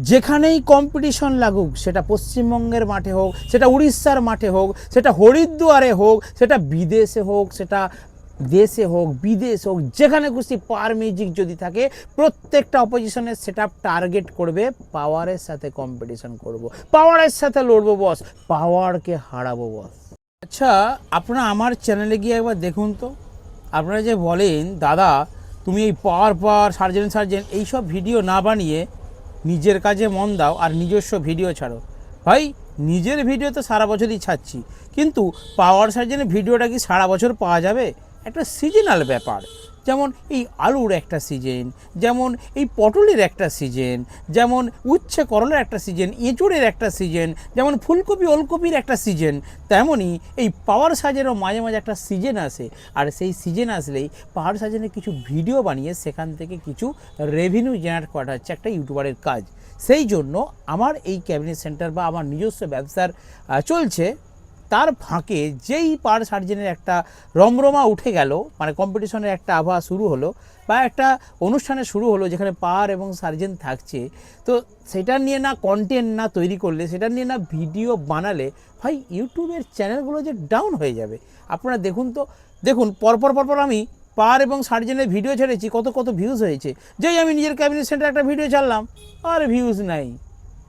যেখানেই কম্পিটিশন লাগুক, সেটা পশ্চিমবঙ্গের মাঠে হোক, সেটা উড়িষ্যার মাঠে হোক, সেটা হরিদ্বারে হোক, সেটা বিদেশে হোক, সেটা দেশে হোক, বিদেশ হোক, যেখানে খুশি পাওয়ার মিউজিক যদি থাকে, প্রত্যেকটা অপোজিশনের সেটআপ টার্গেট করবে পাওয়ারের সাথে কম্পিটিশন করব, পাওয়ারের সাথে লড়বো বস, পাওয়ারকে হারাবো বস। আচ্ছা, আপনারা আমার চ্যানেলে গিয়ে একবার দেখুন তো। আপনারা যে বলেন দাদা তুমি এই পাওয়ার সার্জেন এইসব ভিডিও না বানিয়ে নিজের কাজে মন দাও আর নিজস্ব ভিডিও ছাড়ো। ভাই, নিজের ভিডিও তো সারা বছরই ছাড়ছি, কিন্তু পাওয়ার সার্জেনের ভিডিওটা কি সারা বছর পাওয়া যাবে? একটা সিজনাল ব্যাপার। যেমন এই আলুর একটা সিজন, যেমন এই পটলের একটা সিজন, যেমন উচ্ছে করলের একটা সিজন, এঁচড়ের একটা সিজন, যেমন ফুলকপি ওলকপির একটা সিজন, তেমনই এই পাওয়ার সার্জেনও মাঝে মাঝে একটা সিজন আসে। আর সেই সিজন আসলেই পাওয়ার সার্জেনের কিছু ভিডিও বানিয়ে সেখান থেকে কিছু রেভিনিউ জেনারেট করা হচ্ছে একটা ইউটিউবারের কাজ। সেই জন্য আমার এই ক্যাবিনেট সেন্টার বা আমার নিজস্ব ব্যবসার চলছে, তার ফাঁকে যেই পাওয়ার সার্জেনের একটা রমরমা উঠে গেল, মানে কম্পিটিশনের একটা আবহাওয়া শুরু হলো বা একটা অনুষ্ঠানে শুরু হলো যেখানে পাওয়ার এবং সার্জেন থাকছে, তো সেটা নিয়ে না কন্টেন্ট না তৈরি করলে, সেটা নিয়ে না ভিডিও বানালে, ভাই ইউটিউবের চ্যানেলগুলো যে ডাউন হয়ে যাবে। আপনারা দেখুন তো, দেখুন পরপর আমি পাওয়ার এবং সার্জেনের ভিডিও ছেড়েছি, কত কত ভিউজ হয়েছে। যেই আমি নিজের ক্যাবিনেট সেন্টারে একটা ভিডিও ছাড়লাম, আর ভিউজ নাই।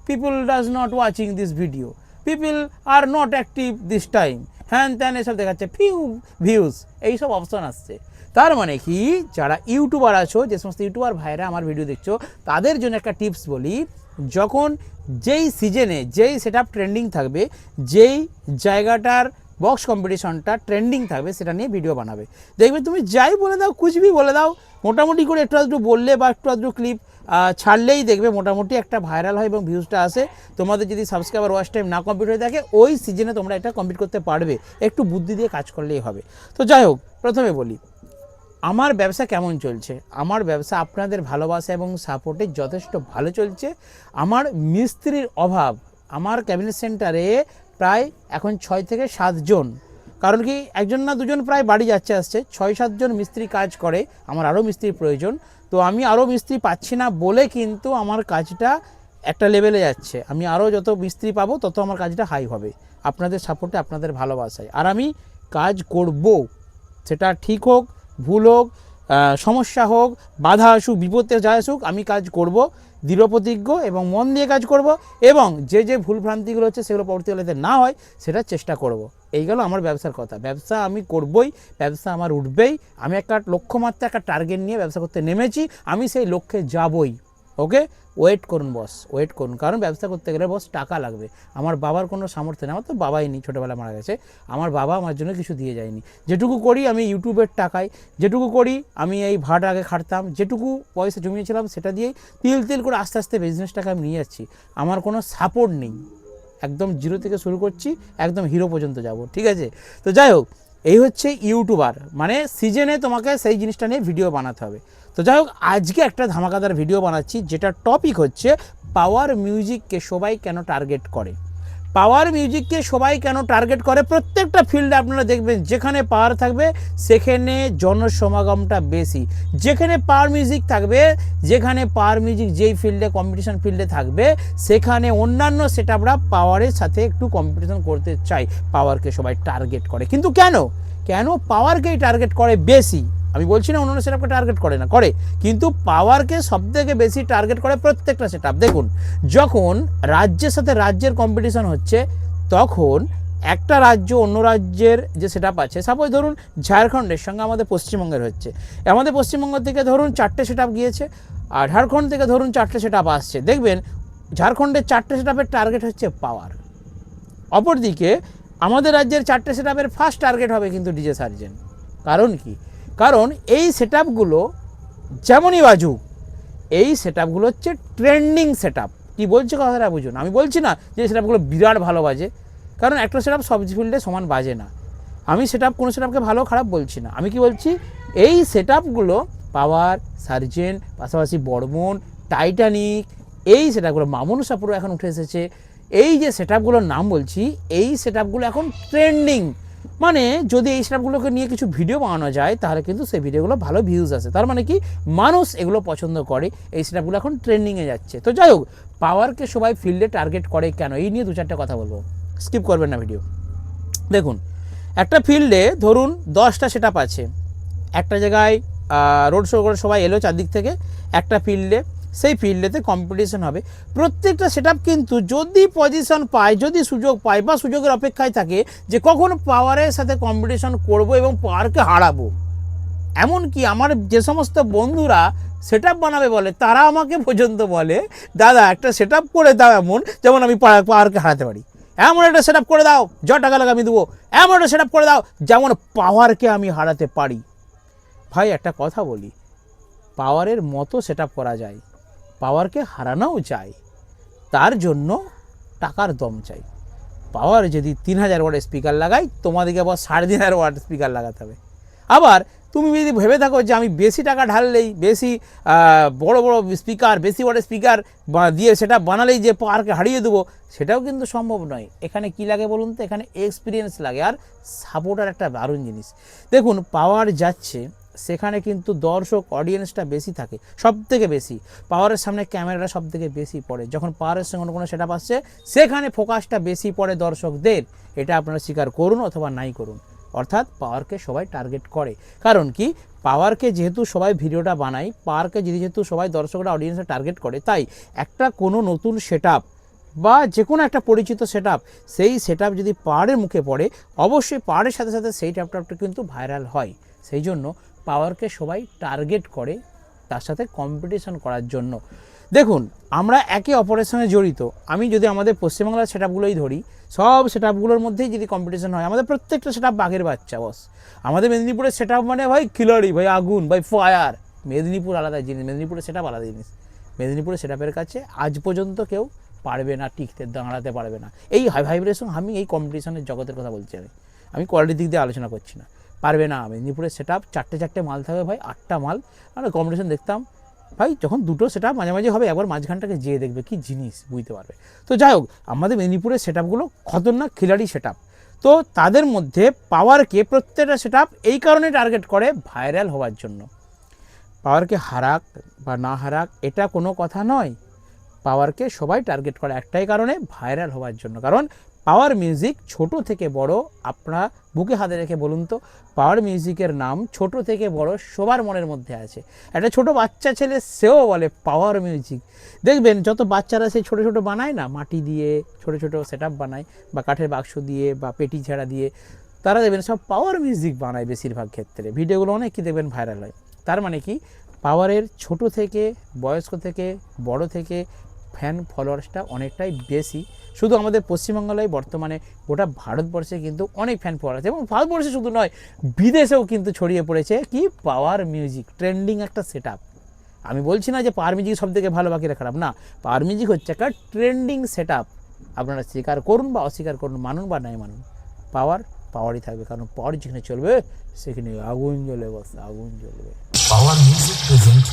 People does not watching this video, people are not active this time, হ্যান ত্যান এসব দেখাচ্ছে, ফিউ ভিউজ, এইসব অপশান আসছে। তার মানে কি, যারা ইউটিউবার আছো, যে সমস্ত ইউটিউবার ভাইরা আমার ভিডিও দেখছো, তাদের জন্য একটা টিপস বলি। যখন যেই সিজনে যেই সেটআপ ট্রেন্ডিং থাকবে, যেই জায়গাটার বক্স কম্পিটিশনটা ট্রেন্ডিং থাকবে, সেটা নিয়ে ভিডিও বানাবে। দেখবে তুমি যাই বলে দাও, কুচবি বলে দাও, মোটামুটি করে একটু আধটু বললে বা একটু আধটু ক্লিপ ছাড়লেই দেখবে মোটামুটি একটা ভাইরাল হয় এবং ভিউজটা আসে। তোমাদের যদি সাবস্ক্রাইবার ওয়াচ টাইম না কমপ্লিট হয়ে থাকে, ওই সিজনে তোমরা এটা কমপ্লিট করতে পারবে, একটু বুদ্ধি দিয়ে কাজ করলেই হবে। তো যাই হোক, প্রথমে বলি আমার ব্যবসা কেমন চলছে। আমার ব্যবসা আপনাদের ভালোবাসা এবং সাপোর্টে যথেষ্ট ভালো চলছে। আমার মিস্ত্রির অভাব, আমার ক্যাবিনেট সেন্টারে প্রায় এখন 6 থেকে 7 জন, কারণ কি একজন না দুজন প্রায় বাড়ি যাচ্ছে আসছে, 6-7 জন মিস্ত্রি কাজ করে। আমার আরও মিস্ত্রির প্রয়োজন, তো আমি আরও মিস্ত্রি পাচ্ছি না বলে কিন্তু আমার কাজটা একটা লেভেলে যাচ্ছে। আমি আরও যত মিস্ত্রি পাবো তত আমার কাজটা হাই হবে, আপনাদের সাপোর্টে, আপনাদের ভালোবাসায়। আর আমি কাজ করব, সেটা ঠিক হোক ভুল হোক, সমস্যা হোক, বাধা আসুক, বিপদে যা আসুক, আমি কাজ করব দৃঢ়প্রতিজ্ঞ এবং মন দিয়ে কাজ করব, এবং যে যে ভুলভ্রান্তিগুলো হচ্ছে সেগুলো পরবর্তীকালে না হয় সেটা চেষ্টা করব। এই গেল আমার ব্যবসার কথা। ব্যবসা আমি করবই, ব্যবসা আমার উঠবেই। আমি একটা লক্ষ্যমাত্রা, একটা টার্গেট নিয়ে ব্যবসা করতে নেমেছি, আমি সেই লক্ষ্যে যাবই। ওকে, ওয়েট করুন বস, ওয়েট করুন, কারণ ব্যবসা করতে গেলে বস টাকা লাগবে। আমার বাবার কোনো সামর্থ্য নেই, আমার তো বাবাই নেই, ছোটোবেলা মারা গেছে। আমার বাবা আমার জন্য কিছু দিয়ে যায়নি। যেটুকু করি আমি ইউটিউবের টাকায়, যেটুকু করি আমি এই ভাড়া আগে খাটতাম, যেটুকু পয়সা জমিয়েছিলাম সেটা দিয়েই তিল তিল করে আস্তে আস্তে বিজনেসটাকে আমি নিয়ে যাচ্ছি। আমার কোনো সাপোর্ট নেই, একদম জিরো থেকে শুরু করছি, একদম হিরো পর্যন্ত যাব, ঠিক আছে? তো যাই হোক, এই হচ্ছে ইউটিউবার, মানে সিজনে তোমাকে সেই জিনিসটা নিয়ে ভিডিও বানাতে হবে। তো যাই হোক, আজকে একটা ধামাকাদার ভিডিও বানাচ্ছি, যেটা টপিক হচ্ছে পাওয়ার মিউজিককে সবাই কেন টার্গেট করে। পাওয়ার মিউজিককে সবাই কেন টার্গেট করে? প্রত্যেকটা ফিল্ডে আপনারা দেখবেন যেখানে পাওয়ার থাকবে সেখানে জনসমাগমটা বেশি। যেখানে পাওয়ার মিউজিক থাকবে, যেখানে পাওয়ার মিউজিক যেই ফিল্ডে কম্পিটিশন ফিল্ডে থাকবে, সেখানে অন্যান্য সেটআপরা পাওয়ারের সাথে একটু কম্পিটিশন করতে চায়, পাওয়ারকে সবাই টার্গেট করে। কিন্তু কেন কেন পাওয়ারকেই টার্গেট করে বেশি? আমি বলছি না অন্যান্য সেটআপকে টার্গেট করে না, করে, কিন্তু পাওয়ারকে সবথেকে বেশি টার্গেট করে প্রত্যেকটা সেটআপ। দেখুন, যখন রাজ্যের সাথে রাজ্যের কম্পিটিশন হচ্ছে, তখন একটা রাজ্য অন্য রাজ্যের যে সেটআপ আছে, সাপোজ ধরুন ঝাড়খণ্ডের সঙ্গে আমাদের পশ্চিমবঙ্গের হচ্ছে, আমাদের পশ্চিমবঙ্গ থেকে ধরুন 4টে সেটআপ গিয়েছে, আর ঝাড়খণ্ড থেকে ধরুন 4টে সেটআপ আসছে। দেখবেন ঝাড়খণ্ডের 4টে সেটআপের টার্গেট হচ্ছে পাওয়ার, অপরদিকে আমাদের রাজ্যের 4টে সেটআপের ফার্স্ট টার্গেট হবে কিন্তু ডিজে সার্জেন। কারণ কি? কারণ এই সেটআপগুলো যেমনই বাজুক, এই সেটআপগুলো হচ্ছে ট্রেন্ডিং সেটআপ। কি বলছে কথাটা বুঝুন, আমি বলছি না যে সেটআপগুলো বিরাট ভালো বাজে, কারণ একটা সেটআপ সব ফিল্ডে সমান বাজে না। আমি সেটআপ কোনো সেটআপকে ভালো খারাপ বলছি না, আমি কি বলছি, এই সেটআপগুলো পাওয়ার, সার্জেন, পাশাপাশি বর্মন, টাইটানিক, এই সেটআপগুলো, মামুনুসা পুরো এখন উঠে এসেছে, এই যে সেটআপগুলোর নাম বলছি, এই সেটআপগুলো এখন ট্রেন্ডিং। মানে যদি এই সেটআপগুলোকে নিয়ে কিছু ভিডিও বানানো যায় তাহলে কিন্তু সেই ভিডিওগুলো ভালো ভিউজ আসে, তার মানে কি মানুষ এগুলো পছন্দ করে, এই সেটআপগুলো এখন ট্রেন্ডিংয়ে যাচ্ছে। তো যাই হোক, পাওয়ারকে সবাই ফিল্ডে টার্গেট করে কেন, এই নিয়ে 2-4টে কথা বলবো, স্কিপ করবেন না ভিডিও। দেখুন, একটা ফিল্ডে ধরুন 10টা সেটআপ আছে, একটা জায়গায় রোড শো করে সবাই এলো চারদিক থেকে একটা ফিল্ডে, সেই ফিল্ডেতে কম্পিটিশন হবে। প্রত্যেকটা সেটআপ কিন্তু যদি পজিশন পায়, যদি সুযোগ পায় বা সুযোগের অপেক্ষায় থাকে যে কখন পাওয়ারের সাথে কম্পিটিশন করব এবং পাওয়ারকে হারাবো। এমনকি আমার যে সমস্ত বন্ধুরা সেটআপ বানাবে বলে তারা আমাকে পর্যন্ত বলে, দাদা একটা সেটআপ করে দাও এমন যেমন আমি পাওয়ারকে হারাতে পারি, এমন একটা সেটআপ করে দাও যা টাকা লাগে আমি দেবো, এমন একটা সেটআপ করে দাও যেমন পাওয়ারকে আমি হারাতে পারি। ভাই একটা কথা বলি, পাওয়ারের মতো সেটআপ করা যায়, পাওয়ারকে হারানোও যায়, তার জন্য টাকার দম চাই। পাওয়ার যদি 3000 ওয়াট স্পিকার লাগাই, তোমাদেরকে আবার 3500 ওয়াট স্পিকার লাগাতে হবে। আবার তুমি যদি ভেবে থাকো যে আমি বেশি টাকা ঢাললেই, বেশি বড় বড় স্পিকার, বেশি ওয়াটের স্পিকার দিয়ে সেটা বানালেই যে পাওয়ারকে হারিয়ে দেবো, সেটাও কিন্তু সম্ভব নয়। এখানে কি লাগে বলুন তো, এখানে এক্সপিরিয়েন্স লাগে আর সাপোর্টার একটা দারুণ জিনিস। দেখুন, পাওয়ার যাচ্ছে সেখানে কিন্তু দর্শক অডিয়েন্সটা বেশি থাকে, সব থেকে বেশি পাওয়ারের সামনে ক্যামেরাটা সব থেকে বেশি পড়ে। যখন পাওয়ারের সঙ্গে কোনো সেটআপ আসছে সেখানে ফোকাসটা বেশি পড়ে দর্শকদের, এটা আপনারা স্বীকার করুন অথবা নাই করুন। অর্থাৎ পাওয়ারকে সবাই টার্গেট করে, কারণ কি পাওয়ারকে যেহেতু সবাই ভিডিওটা বানায়, পাওয়ারকে যেহেতু সবাই দর্শকরা অডিয়েন্সে টার্গেট করে, তাই একটা কোনো নতুন সেটআপ বা যে কোনো একটা পরিচিত সেটআপ, সেই সেটআপ যদি পাওয়ারের মুখে পড়ে অবশ্যই পাওয়ারের সাথে সাথে সেই ট্যাপটা কিন্তু ভাইরাল হয়। সেই জন্য পাওয়ারকে সবাই টার্গেট করে তার সাথে কম্পিটিশন করার জন্য। দেখুন, আমরা একে অপরের সঙ্গে জড়িত। আমি যদি আমাদের পশ্চিমবাংলার সেটআপগুলোই ধরি, সব সেটআপগুলোর মধ্যেই যদি কম্পিটিশন হয়, আমাদের প্রত্যেকটা সেটআপ বাঘের বাচ্চা বস। আমাদের মেদিনীপুরের সেটআপ মানে ভাই খিলাড়ি, ভাই আগুন, ভাই ফায়ার। মেদিনীপুর আলাদা জিনিস, মেদিনীপুরের সেটআপ আলাদা জিনিস। মেদিনীপুরের সেটআপের কাছে আজ পর্যন্ত কেউ পারবে না টিকতে, দাঁড়াতে পারবে না। এই হাই ভাইব্রেশন, আমি এই কম্পিটিশনের জগতের কথা বলছি, আমি কোয়ালিটির দিক দিয়ে আলোচনা করছি না, পারবে না। মেদিনীপুরের সেটআপ 4টে মাল থাকবে ভাই, 8টা মাল। আমরা কম্পিটিশন দেখতাম ভাই, যখন দুটো সেটআপ মাঝামাঝি হবে একবার মাঝখানটাকে যেয়ে দেখবে কি জিনিস, বুঝতে পারবে। তো যাই হোক, আমাদের মেদিনীপুরের সেটআপগুলো খতরনাক খিলাড়ি সেটআপ। তো তাদের মধ্যে পাওয়ারকে প্রত্যেকটা সেটআপ এই কারণে টার্গেট করে ভাইরাল হওয়ার জন্য। পাওয়ারকে হারাক বা না হারাক এটা কোনো কথা নয়, পাওয়ারকে সবাই টার্গেট করে একটাই কারণে, ভাইরাল হওয়ার জন্য। কারণ পাওয়ার মিউজিক ছোট থেকে বড়, আপনারা বুকে হাতে রেখে বলুন তো, পাওয়ার মিউজিকের নাম ছোট থেকে বড় সবার মনের মধ্যে আছে। একটা ছোট বাচ্চা ছেলে সেও বলে পাওয়ার মিউজিক। দেখবেন যত বাচ্চারা সেই ছোটো ছোটো বানায় না, মাটি দিয়ে ছোটো ছোটো সেটআপ বানায় বা কাঠের বাক্স দিয়ে বা পেটি ঝাড়া দিয়ে, তারা দেখবেন সব পাওয়ার মিউজিক বানায় বেশিরভাগ ক্ষেত্রে। ভিডিওগুলো অনেক কি দেখবেন ভাইরাল হয়। তার মানে কি পাওয়ারের ছোট থেকে বয়স্ক থেকে বড় থেকে ফ্যান ফলোয়ার্সটা অনেকটাই বেশি। শুধু আমাদের পশ্চিমবাংলায় বর্তমানে গোটা ভারতবর্ষে কিন্তু অনেক ফ্যান ফলোয়ার আছে, এবং ভারতবর্ষে শুধু নয় বিদেশেও কিন্তু ছড়িয়ে পড়েছে কি পাওয়ার মিউজিক, ট্রেন্ডিং একটা সেটআপ। আমি বলছি না যে পাওয়ার মিউজিক সব থেকে ভালো বাকিরা খারাপ, না, পাওয়ার মিউজিক হচ্ছে একটা ট্রেন্ডিং সেটআপ। আপনারা স্বীকার করুন বা অস্বীকার করুন, মানুন বা নাই মানুন, পাওয়ারই থাকবে। কারণ পাওয়ার যেখানে চলবে সেখানে আগুন জ্বলে, বস আগুন জ্বলবে। পাওয়ার মিউজিক প্রেজেন্ট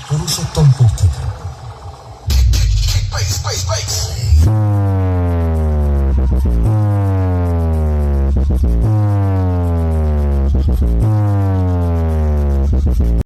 পুরুষোত্তমপুর থেকে।